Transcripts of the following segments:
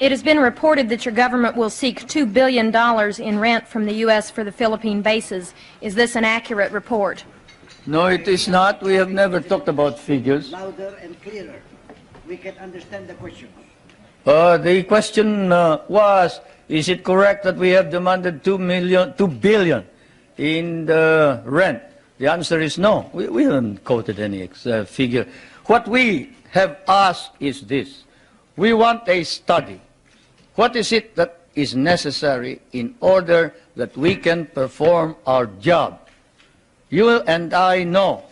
It has been reported that your government will seek $2 billion in rent from the U.S. for the Philippine bases. Is this an accurate report? No, it is not. We have never talked about figures. Louder and clearer. We can understand the question. The question was, is it correct that we have demanded $2 billion in the rent? The answer is no. We haven't quoted any figure. What we have asked is this. We want a study. What is it that is necessary in order that we can perform our job? You and I know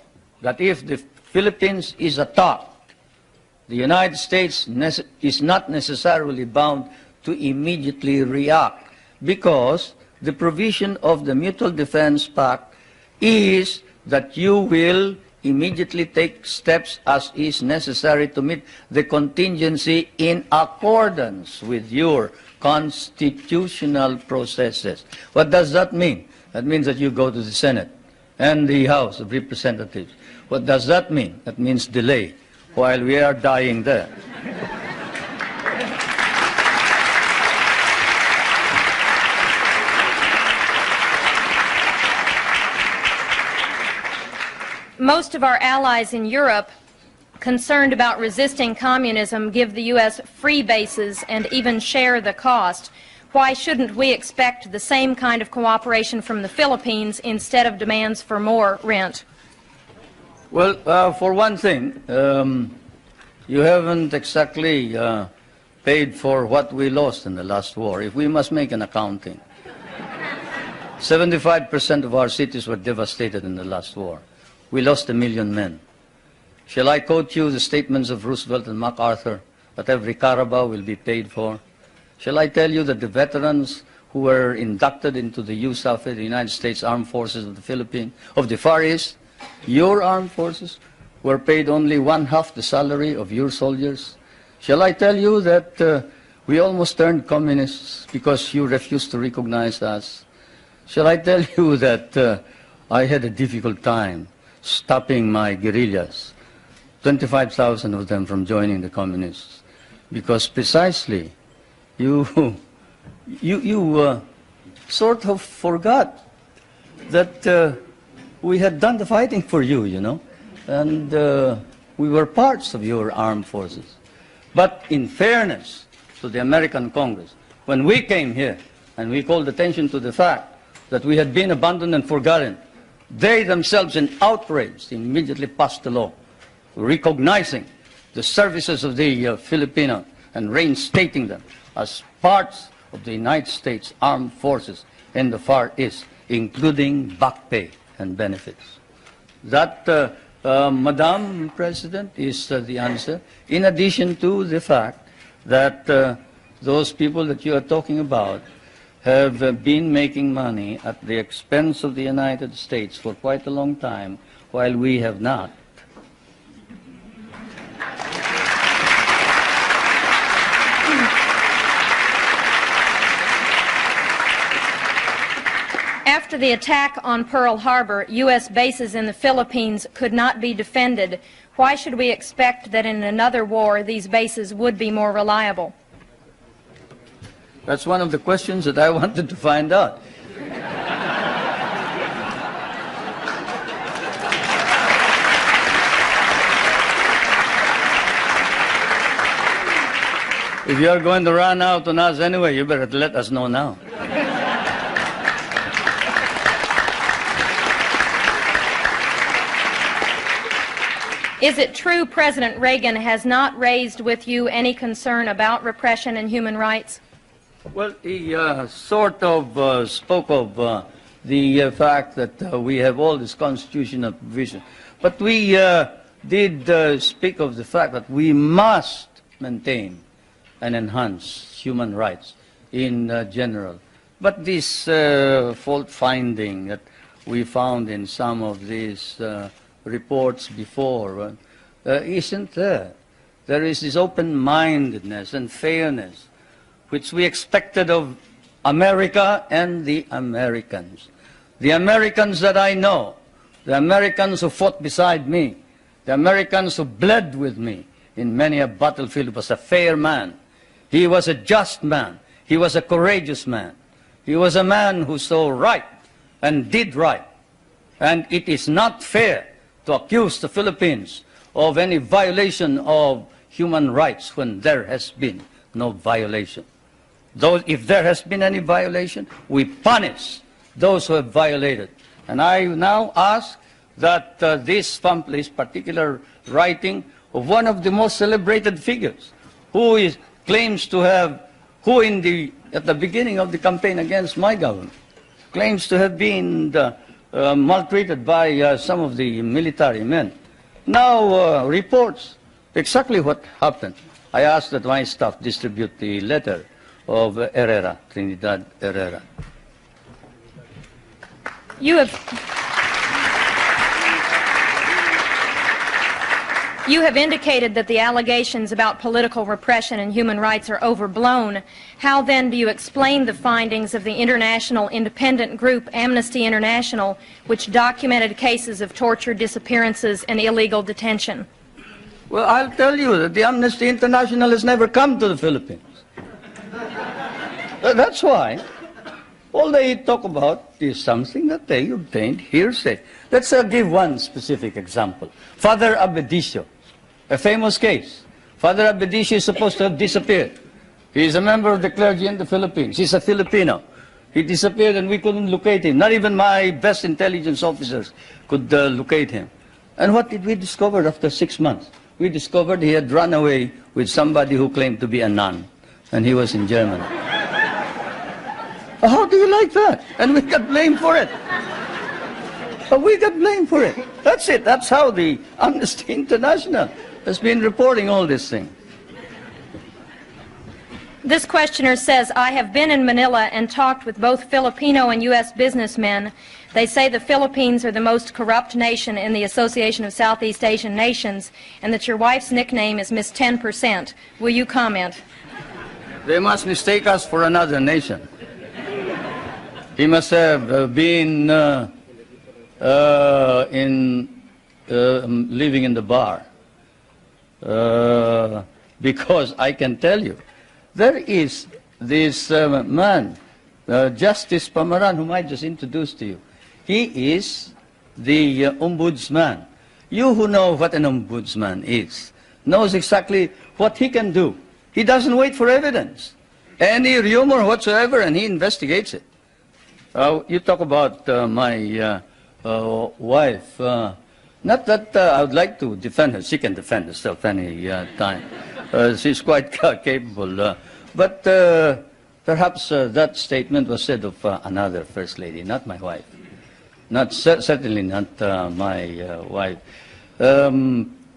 that if the Philippines is attacked, the United States is not necessarily bound to immediately react, because the provision of the Mutual Defense Pact is that you will immediately take steps as is necessary to meet the contingency in accordance with your constitutional processes. What does that mean? That means that you go to the Senate and the House of Representatives. What does that mean? That means delay while we are dying there. Most of our allies in Europe, concerned about resisting communism, give the U.S. free bases and even share the cost. Why shouldn't we expect the same kind of cooperation from the Philippines instead of demands for more rent? Well, for one thing, you haven't exactly paid for what we lost in the last war. If we must make an accounting, 75% of our cities were devastated in the last war. We lost 1 million men. Shall I quote you the statements of Roosevelt and MacArthur that every Carabao will be paid for? Shall I tell you that the veterans who were inducted into the USAF, the United States Armed Forces of the Philippines, of the Far East, your armed forces, were paid only 1/2 the salary of your soldiers? Shall I tell you that we almost turned communists because you refused to recognize us? Shall I tell you that I had a difficult time stopping my guerrillas, 25,000 of them from joining the communists, because precisely you sort of forgot that we had done the fighting for you, you know, and we were parts of your armed forces. But in fairness to the American Congress, when we came here and we called attention to the fact that we had been abandoned and forgotten, they themselves, in outrage, immediately passed a law recognizing the services of the Filipinos and reinstating them as parts of the United States Armed Forces in the Far East, including back pay and benefits. That, Madam President, is the answer, in addition to the fact that those people that you are talking about have been making money at the expense of the United States for quite a long time, while we have not. After the attack on Pearl Harbor, U.S. bases in the Philippines could not be defended. Why should we expect that in another war these bases would be more reliable? That's one of the questions that I wanted to find out. If you're going to run out on us anyway, you better let us know now. Is it true President Reagan has not raised with you any concern about repression and human rights? Well, he sort of spoke of the fact that we have all this constitutional provision. But we did speak of the fact that we must maintain and enhance human rights in general. But this fault finding that we found in some of these reports before isn't there. There is this open-mindedness and fairness which we expected of America and the Americans. The Americans that I know, the Americans who fought beside me, the Americans who bled with me in many a battlefield, was a fair man. He was a just man. He was a courageous man. He was a man who saw right and did right. And it is not fair to accuse the Philippines of any violation of human rights when there has been no violation. Though if there has been any violation, we punish those who have violated. And I now ask that this particular writing of one of the most celebrated figures, who claims to have, at the beginning of the campaign against my government, claims to have been maltreated by some of the military men, now reports exactly what happened. I ask that my staff distribute the letter of Herrera, Trinidad Herrera. You have indicated that the allegations about political repression and human rights are overblown. How then do you explain the findings of the international independent group Amnesty International, which documented cases of torture, disappearances, and illegal detention? Well, I'll tell you that the Amnesty International has never come to the Philippines. That's why all they talk about is something that they obtained hearsay. Let's give one specific example. Father Abedicio, a famous case. Father Abedicio is supposed to have disappeared. He is a member of the clergy in the Philippines. He's a Filipino. He disappeared and we couldn't locate him. Not even my best intelligence officers could locate him. And what did we discover after 6 months? We discovered he had run away with somebody who claimed to be a nun, and he was in Germany. How do you like that? And we got blamed for it. We got blamed for it. That's it. That's how the Amnesty International has been reporting all this thing. This questioner says, I have been in Manila and talked with both Filipino and U.S. businessmen. They say the Philippines are the most corrupt nation in the Association of Southeast Asian Nations, and that your wife's nickname is Miss 10%. Will you comment? They must mistake us for another nation. He must have been living in the bar. Because I can tell you, there is this man, Justice Pamaran, whom I just introduced to you. He is the ombudsman. You who know what an ombudsman is, knows exactly what he can do. He doesn't wait for evidence. Any rumor whatsoever, and he investigates it. You talk about my wife. Not that I would like to defend her. She can defend herself any time. She's quite capable. But perhaps that statement was said of another First Lady, not my wife. Certainly not my wife.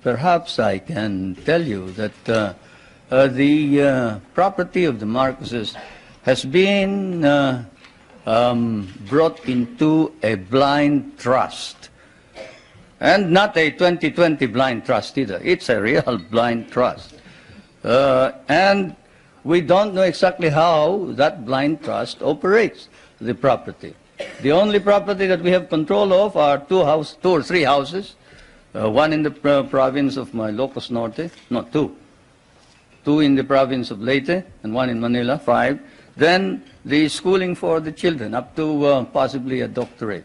Perhaps I can tell you that the property of the Marcoses has been brought into a blind trust. And not a 2020 blind trust either. It's a real blind trust. And we don't know exactly how that blind trust operates the property. The only property that we have control of are two or three houses, one in the province of Ilocos Norte, no, two in the province of Leyte, and one in Manila, 5. Then the schooling for the children, up to possibly a doctorate.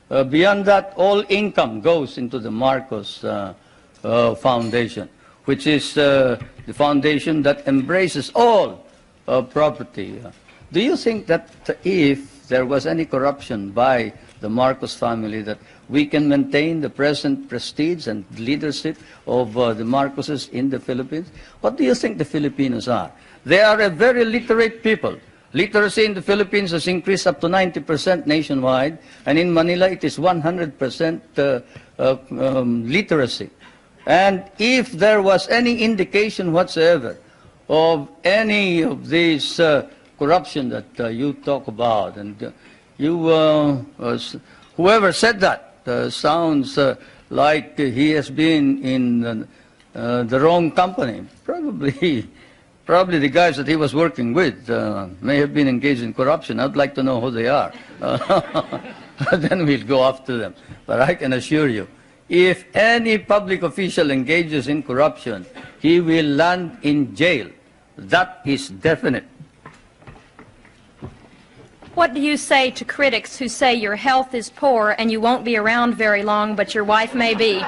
Beyond that, all income goes into the Marcos Foundation, which is the foundation that embraces all property. Do you think that if there was any corruption by the Marcos family, that we can maintain the present prestige and leadership of the Marcoses in the Philippines? What do you think the Filipinos are? They are a very literate people. Literacy in the Philippines has increased up to 90% nationwide, and in Manila it is 100% literacy. And if there was any indication whatsoever of any of these corruption that you talk about, and whoever said that sounds like he has been in the wrong company. Probably the guys that he was working with may have been engaged in corruption. I'd like to know who they are. Then we'll go after them. But I can assure you, if any public official engages in corruption, he will land in jail That is definite. What do you say to critics who say your health is poor and you won't be around very long, but your wife may be?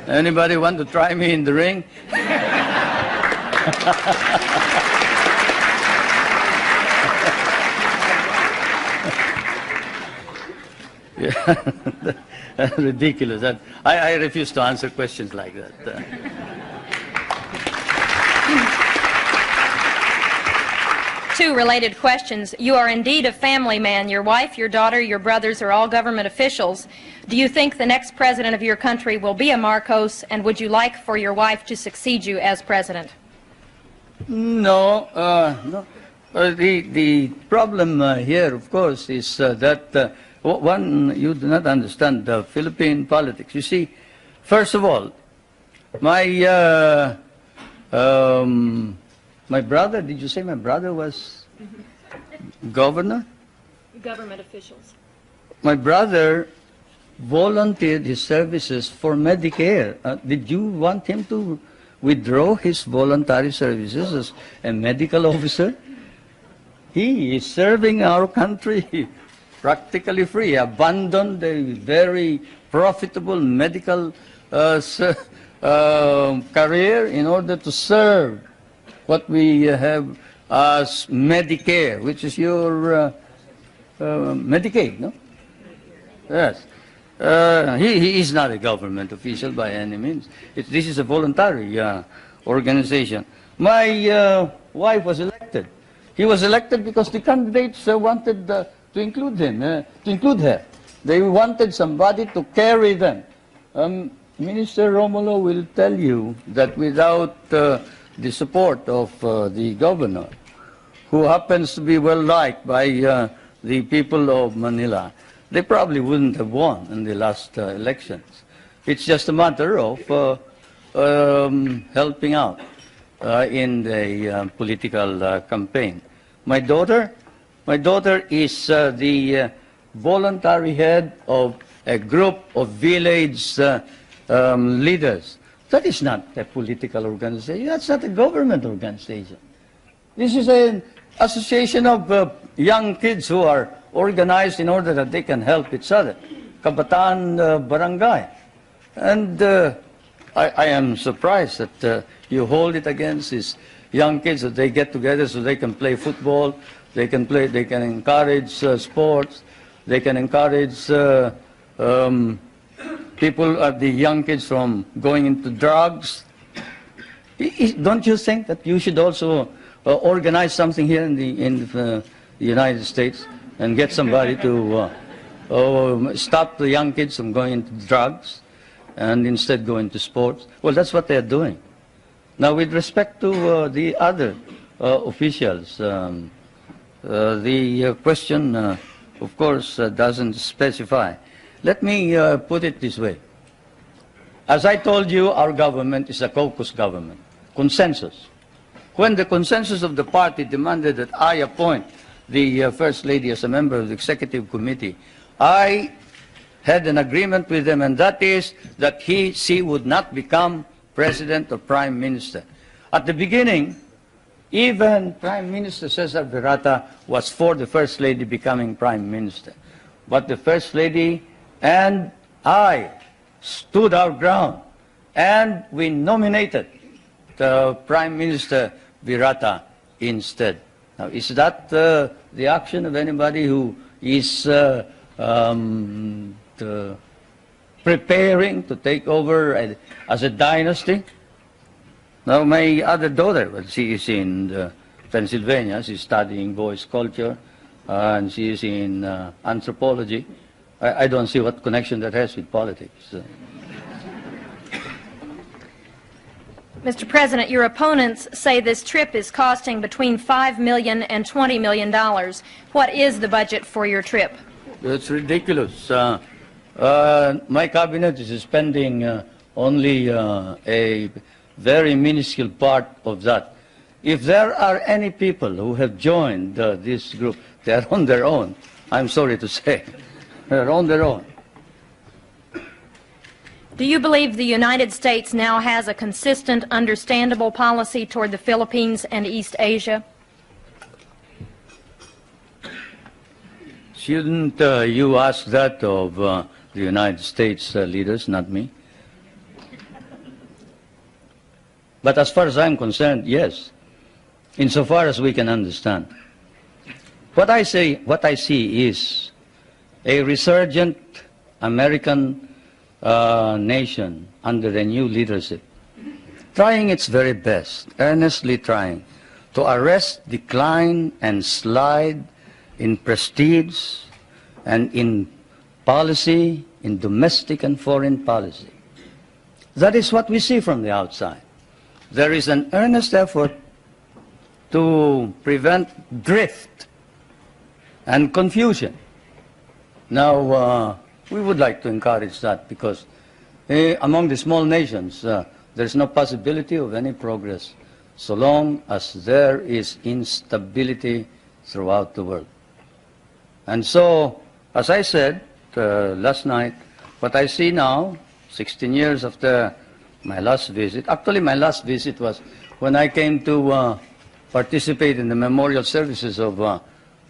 Anybody want to try me in the ring? Yeah. Ridiculous. I refuse to answer questions like that. Two related questions. You are indeed a family man. Your wife, your daughter, your brothers are all government officials. Do you think the next president of your country will be a Marcos, and would you like for your wife to succeed you as president? No, no. The problem here, of course, is that one, you do not understand Philippine politics. You see, first of all, my brother, did you say my brother was governor? Government officials. My brother volunteered his services for Medicare. Did you want him to withdraw his voluntary services as a medical officer? He is serving our country practically free, abandoned a very profitable medical career in order to serve what we have as Medicare, which is your Medicaid, no? Yes. He is not a government official by any means. This is a voluntary organization. My wife was elected. He was elected because the candidates wanted to include him, to include her. They wanted somebody to carry them. Minister Romulo will tell you that without the support of the governor, who happens to be well liked by the people of Manila, they probably wouldn't have won in the last elections. It's just a matter of helping out in the political campaign. My daughter is the voluntary head of a group of village leaders. That is not a political organization. That's not a government organization. This is an association of young kids who are organized in order that they can help each other. Kabataan Barangay. And I am surprised that you hold it against these young kids, that they get together so they can play football, they can encourage sports, they can encourage people, the young kids, from going into drugs. Don't you think that you should also organize something here in the United States and get somebody to stop the young kids from going into drugs and instead go into sports? Well, that's what they're doing. Now, with respect to the other officials, the question, of course, doesn't specify. Let me put it this way. As I told you, our government is a caucus government, consensus. When the consensus of the party demanded that I appoint the First Lady as a member of the Executive Committee, I had an agreement with them, and that is that she would not become President or Prime Minister. At the beginning, even Prime Minister Cesar Virata was for the First Lady becoming Prime Minister. But the First Lady and I stood our ground, and we nominated the Prime Minister Virata instead. Now, is that the action of anybody who is preparing to take over as a dynasty? Now, my other daughter, well, she is in Pennsylvania. She's studying voice culture, and she is in anthropology. I don't see what connection that has with politics. Mr. President, your opponents say this trip is costing between $5 million and $20 million. What is the budget for your trip? It's ridiculous. My cabinet is spending only a very minuscule part of that. If there are any people who have joined this group, they are on their own. I'm sorry to say. They're on their own. Do you believe the United States now has a consistent, understandable policy toward the Philippines and East Asia? Shouldn't you ask that of the United States leaders, not me? But as far as I'm concerned, yes, insofar as we can understand. What I see is a resurgent American nation under the new leadership, trying its very best, earnestly trying to arrest decline and slide in prestige and in policy, in domestic and foreign policy. That is what we see from the outside. There is an earnest effort to prevent drift and confusion. Now, we would like to encourage that because among the small nations, there's no possibility of any progress so long as there is instability throughout the world. And so, as I said last night, what I see now, 16 years after my last visit, actually my last visit was when I came to participate in the memorial services of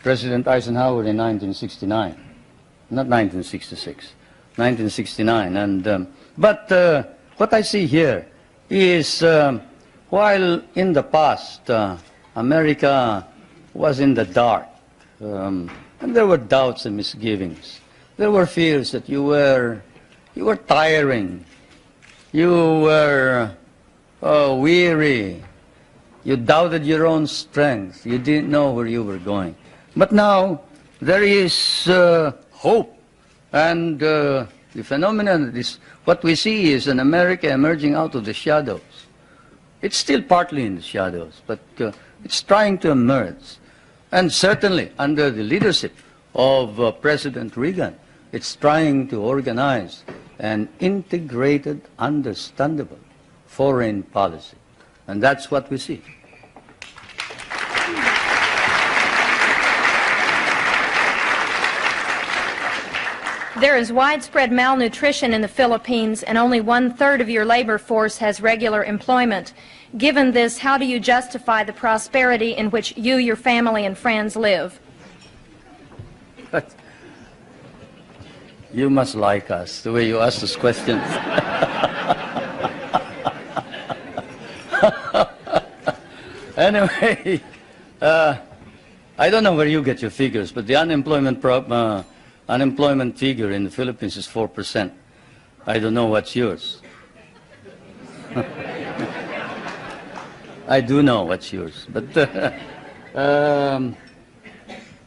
President Eisenhower in 1969, not 1966, 1969. And, but what I see here is while in the past America was in the dark, and there were doubts and misgivings. There were fears that you were tiring, you were weary, you doubted your own strength, you didn't know where you were going. But now there is hope, and the phenomenon is what we see is an America emerging out of the shadows. It's still partly in the shadows, but it's trying to emerge. And certainly, under the leadership of President Reagan, it's trying to organize an integrated, understandable foreign policy. And that's what we see. There is widespread malnutrition in the Philippines, and only 1/3 of your labor force has regular employment. Given this, how do you justify the prosperity in which you, your family, and friends live? You must like us, the way you ask this question. Anyway, I don't know where you get your figures, but the unemployment figure in the Philippines is 4%. I don't know what's yours. I do know what's yours, but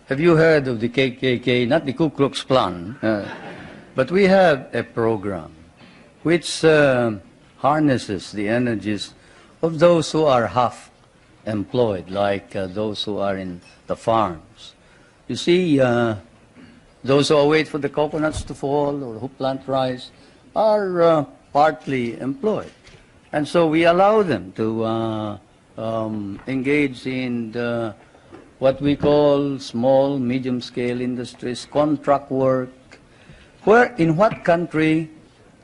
have you heard of the KKK, not the Ku Klux Klan, but we have a program which harnesses the energies of those who are half employed, like those who are in the farms. You see, those who wait for the coconuts to fall or who plant rice are partly employed. And so we allow them to engage in what we call small, medium-scale industries, contract work. In what country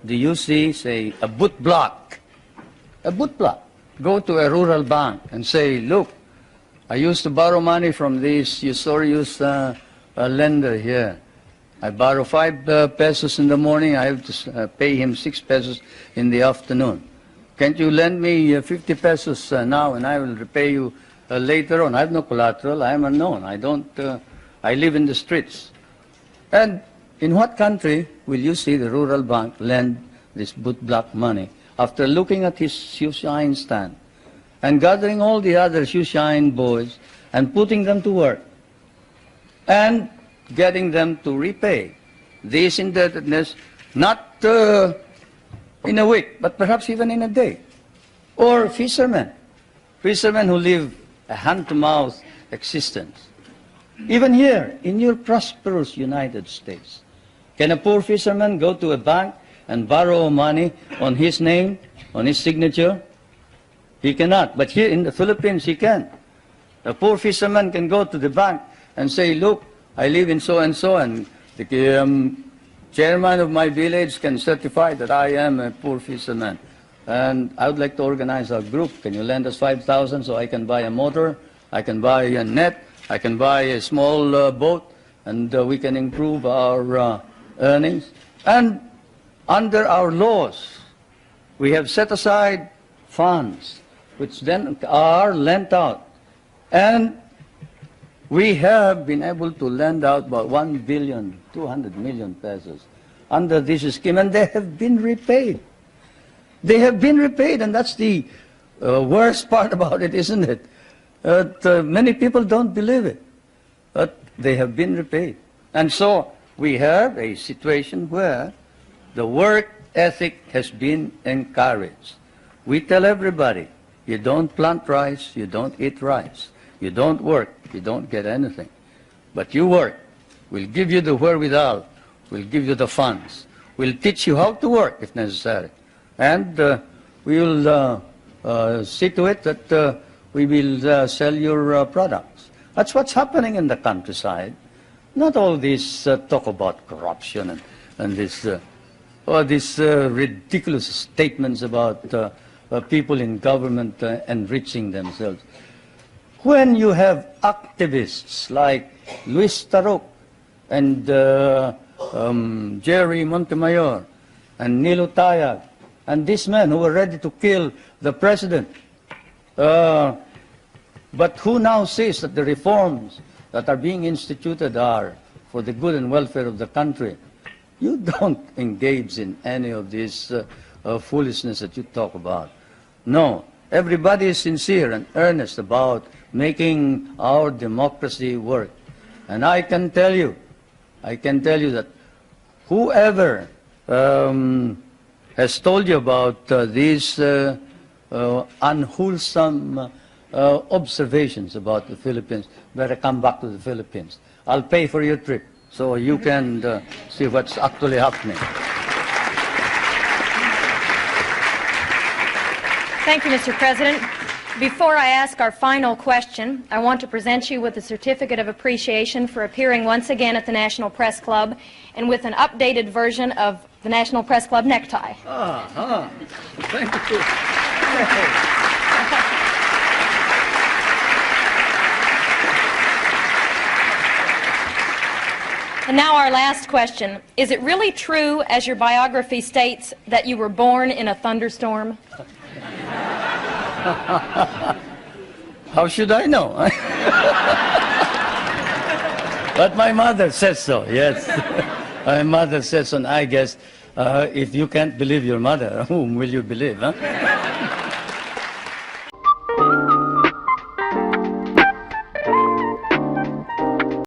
do you see, say, a boot block? A boot block. Go to a rural bank and say, look, I used to borrow money from this usurious lender here. I borrow 5 pesos in the morning, I have to pay him 6 pesos in the afternoon. Can't you lend me 50 pesos now and I will repay you later on? I have no collateral, I am unknown, I live in the streets. And in what country will you see the rural bank lend this boot block money after looking at his shoe shine stand and gathering all the other shoe shine boys and putting them to work and getting them to repay this indebtedness, not in a week, but perhaps even in a day? Or fishermen who live a hand-to-mouth existence. Even here, in your prosperous United States, can a poor fisherman go to a bank and borrow money on his name, on his signature? He cannot. But here in the Philippines, he can. A poor fisherman can go to the bank and say, look, I live in so-and-so, and chairman of my village can certify that I am a poor fisherman. And I would like to organize a group. Can you lend us 5,000 so I can buy a motor, I can buy a net, I can buy a small boat, and we can improve our earnings. And under our laws, we have set aside funds which then are lent out. And we have been able to lend out about 1,200,000,000 pesos under this scheme, and they have been repaid. They have been repaid, and that's the worst part about it, isn't it? Many people don't believe it, but they have been repaid. And so we have a situation where the work ethic has been encouraged. We tell everybody, you don't plant rice, you don't eat rice. You don't work, you don't get anything. But you work. We'll give you the wherewithal. We'll give you the funds. We'll teach you how to work if necessary. And we will see to it that we will sell your products. That's what's happening in the countryside. Not all this talk about corruption and this ridiculous statements about people in government enriching themselves. When you have activists like Luis Tarok and Jerry Montemayor and Nilo Tayag and these men who were ready to kill the president, but who now says that the reforms that are being instituted are for the good and welfare of the country, you don't engage in any of this foolishness that you talk about. No, everybody is sincere and earnest about making our democracy work. And I can tell you that whoever has told you about these unwholesome observations about the Philippines, better come back to the Philippines. I'll pay for your trip so you can see what's actually happening. Thank you, Mr. President. Before I ask our final question, I want to present you with a certificate of appreciation for appearing once again at the National Press Club and with an updated version of the National Press Club necktie. Thank you. And now our last question. Is it really true, as your biography states, that you were born in a thunderstorm? How should I know? But my mother says so, yes. My mother says so, and I guess if you can't believe your mother, whom will you believe, huh?